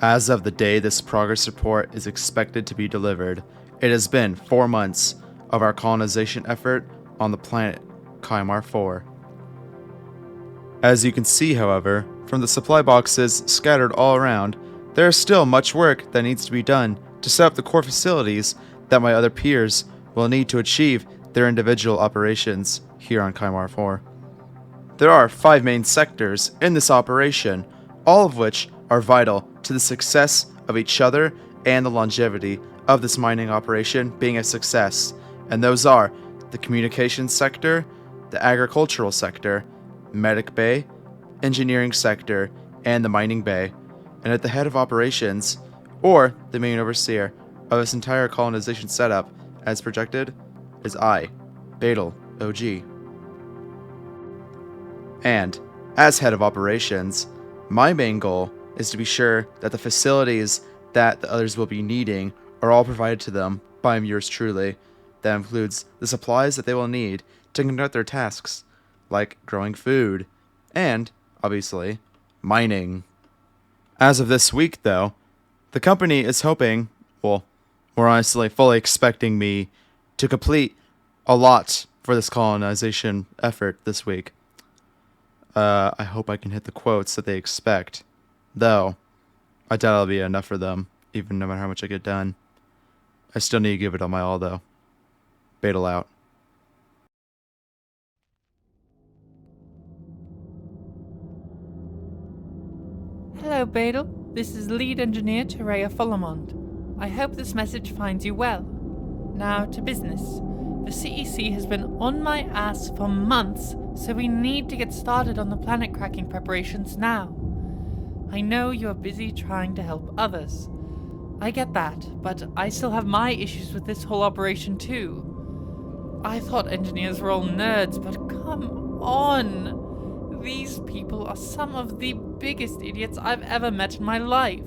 As of the day this progress report is expected to be delivered, it has been 4 months of our colonization effort on the planet Kaimar 4. As you can see, however, from the supply boxes scattered all around, there is still much work that needs to be done to set up the core facilities that my other peers will need to achieve their individual operations here on Kaimar 4. There are 5 main sectors in this operation, all of which are vital to the success of each other and the longevity of this mining operation being a success, and those are the communications sector, the agricultural sector, medic bay, engineering sector, and the mining bay. And at the head of operations, or the main overseer of this entire colonization setup as projected, is I, Badal, OG. And, as head of operations, my main goal is to be sure that the facilities that the others will be needing are all provided to them by yours truly. That includes the supplies that they will need to conduct their tasks, like growing food, and, obviously, mining. As of this week, though, the company is hoping, well, more honestly, fully expecting me to complete a lot for this colonization effort this week. I hope I can hit the quotes that they expect. Though, I doubt it'll be enough for them, even no matter how much I get done. I still need to give it all my all, though. Badal out. Hello, Badal. This is lead engineer Terea Follamond. I hope this message finds you well. Now to business. The CEC has been on my ass for months, so we need to get started on the planet cracking preparations now. I know you are busy trying to help others. I get that, but I still have my issues with this whole operation too. I thought engineers were all nerds, but come on! These people are some of the biggest idiots I've ever met in my life.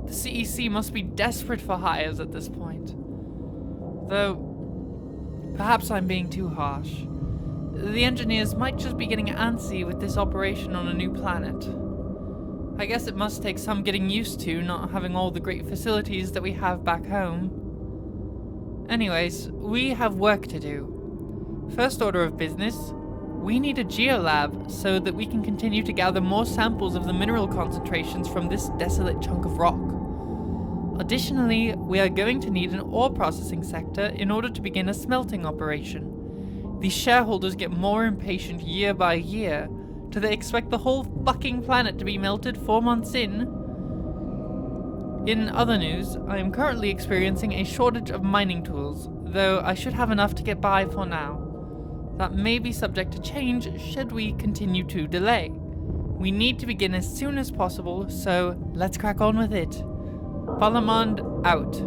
The CEC must be desperate for hires at this point. Though, perhaps I'm being too harsh. The engineers might just be getting antsy with this operation on a new planet. I guess it must take some getting used to not having all the great facilities that we have back home. Anyways, we have work to do. First order of business, we need a geolab so that we can continue to gather more samples of the mineral concentrations from this desolate chunk of rock. Additionally, we are going to need an ore processing sector in order to begin a smelting operation. These shareholders get more impatient year by year, till they expect the whole fucking planet to be melted 4 months in. In other news, I am currently experiencing a shortage of mining tools, though I should have enough to get by for now. That may be subject to change should we continue to delay. We need to begin as soon as possible, so let's crack on with it. Follamond out.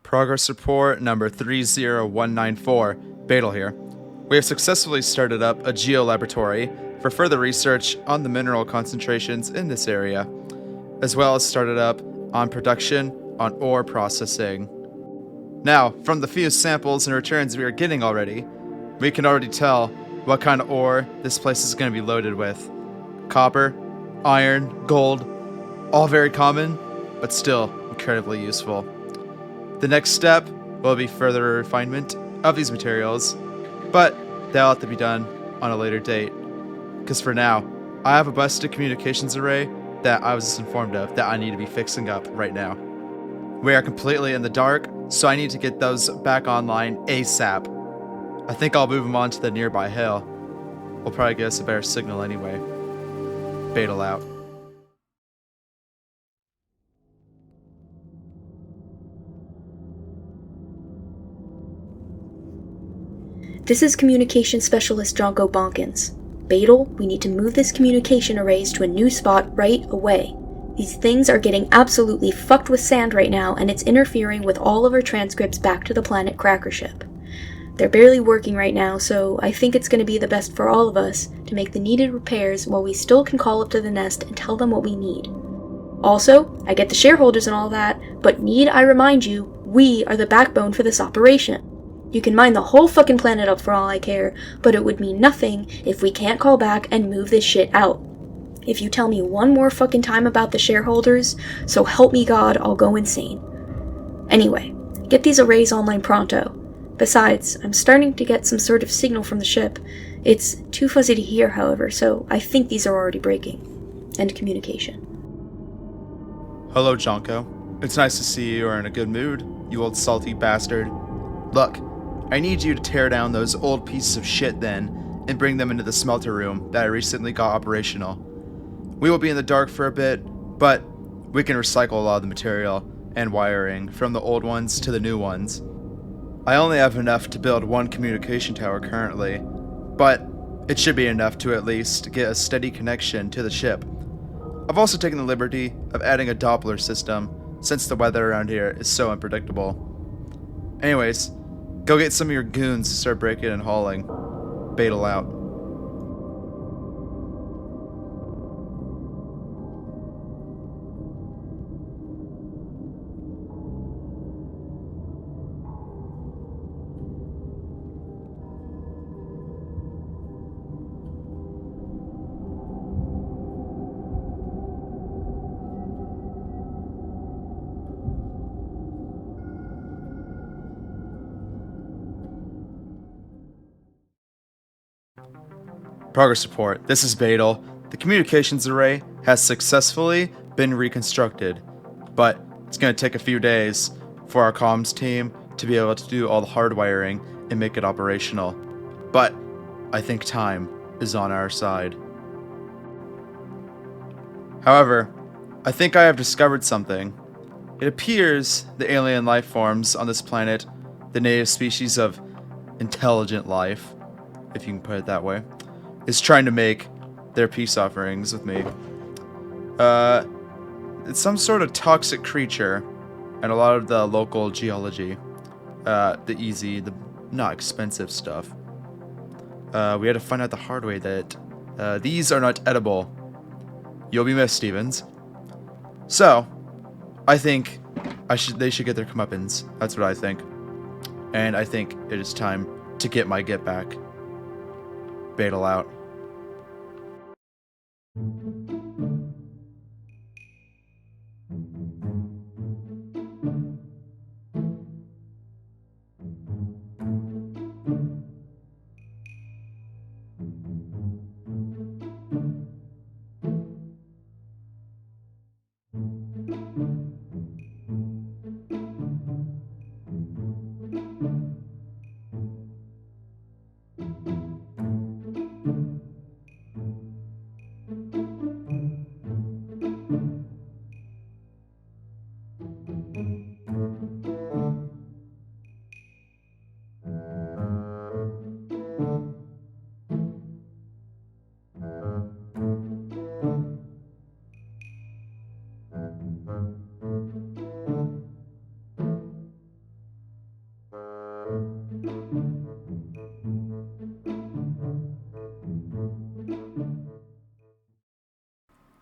Progress report number 30194, Badal here. We have successfully started up a geolaboratory for further research on the mineral concentrations in this area, as well as started up on production on ore processing. Now, from the few samples and returns we are getting already, we can already tell what kind of ore this place is going to be loaded with. Copper, iron, gold, all very common, but still incredibly useful. The next step will be further refinement of these materials, but that'll have to be done on a later date. Because for now, I have a busted communications array that I was just informed of that I need to be fixing up right now. We are completely in the dark, so I need to get those back online ASAP. I think I'll move them on to the nearby hill. Will probably get us a better signal anyway. Badal out. This is Communication Specialist Jonko Bonkins. Beetle, we need to move this communication arrays to a new spot right away. These things are getting absolutely fucked with sand right now, and it's interfering with all of our transcripts back to the planet Cracker Ship. They're barely working right now, so I think it's going to be the best for all of us to make the needed repairs while we still can call up to the nest and tell them what we need. Also, I get the shareholders and all that, but need I remind you, we are the backbone for this operation. You can mine the whole fucking planet up for all I care, but it would mean nothing if we can't call back and move this shit out. If you tell me one more fucking time about the shareholders, so help me God, I'll go insane. Anyway, get these arrays online pronto. Besides, I'm starting to get some sort of signal from the ship. It's too fuzzy to hear, however, so I think these are already breaking. End communication. Hello, Jonko. It's nice to see you are in a good mood, you old salty bastard. Look, I need you to tear down those old pieces of shit then, and bring them into the smelter room that I recently got operational. We will be in the dark for a bit, but we can recycle a lot of the material and wiring from the old ones to the new ones. I only have enough to build one communication tower currently, but it should be enough to at least get a steady connection to the ship. I've also taken the liberty of adding a Doppler system, since the weather around here is so unpredictable. Anyways, go get some of your goons to start breaking and hauling. Beetle out. Progress report. This is Beetle. The communications array has successfully been reconstructed, but it's going to take a few days for our comms team to be able to do all the hardwiring and make it operational. But I think time is on our side. However, I think I have discovered something. It appears the alien life forms on this planet, the native species of intelligent life, if you can put it that way, is trying to make their peace offerings with me. It's some sort of toxic creature, and a lot of the local geology, the easy, the not expensive stuff. We had to find out the hard way that these are not edible. You'll be missed, Stevens. So, I think they should get their comeuppance. That's what I think. And I think it is time to get my get back. Beetle out.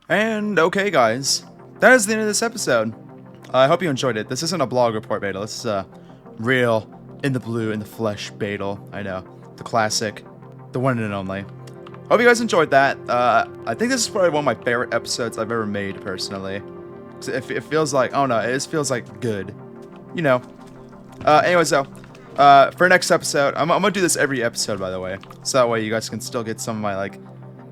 And okay, guys, that is the end of this episode. I hope you enjoyed it. This isn't a blog report, Beetle. This is a real, in the blue, in the flesh Beetle. I know, the classic, the one and only. Hope you guys enjoyed that. I think this is probably one of my favorite episodes I've ever made, personally. It feels like, oh no, it just feels like good. You know. Anyways, though, for next episode, I'm gonna do this every episode, by the way. So that way you guys can still get some of my, like,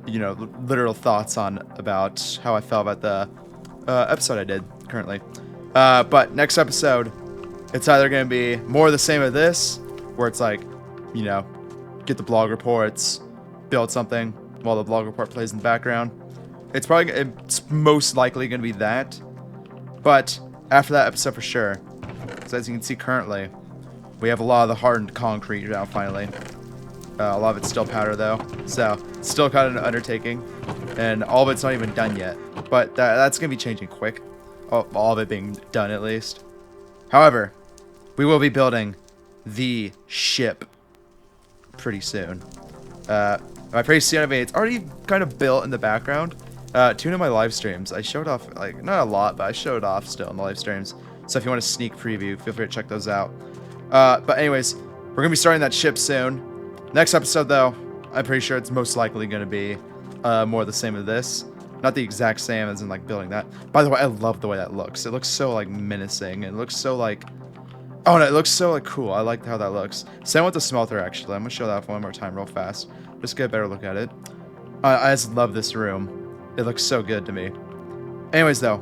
you know, literal thoughts on about how I felt about the episode I did currently. But next episode, it's either going to be more of the same of this, where it's like, you know, get the blog reports, build something while the blog report plays in the background. It's most likely going to be that. But after that episode for sure, because as you can see currently, we have a lot of the hardened concrete now finally. A lot of it's still powder though, so it's still kind of an undertaking, and all of it's not even done yet. But that's gonna be changing quick. All of it being done at least. However, we will be building the ship pretty soon. By pretty soon I mean it's already kind of built in the background. Tune in my live streams. I showed off, like, not a lot, but I showed off still in the live streams. So if you want a sneak preview, feel free to check those out. But anyways, we're gonna be starting that ship soon. Next episode, though, I'm pretty sure it's most likely gonna be more the same as this. Not the exact same as in, like, building that. By the way, I love the way that looks. It looks so, like, menacing. It looks so, like... Oh, no, it looks so, like, cool. I like how that looks. Same with the smelter, actually. I'm gonna show that one more time real fast. Just get a better look at it. I just love this room. It looks so good to me. Anyways, though,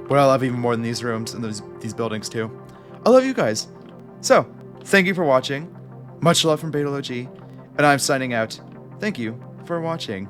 what I love even more than these rooms and these buildings, too, I love you guys. So, thank you for watching. Much love from Beetle OG. And I'm signing out. Thank you for watching.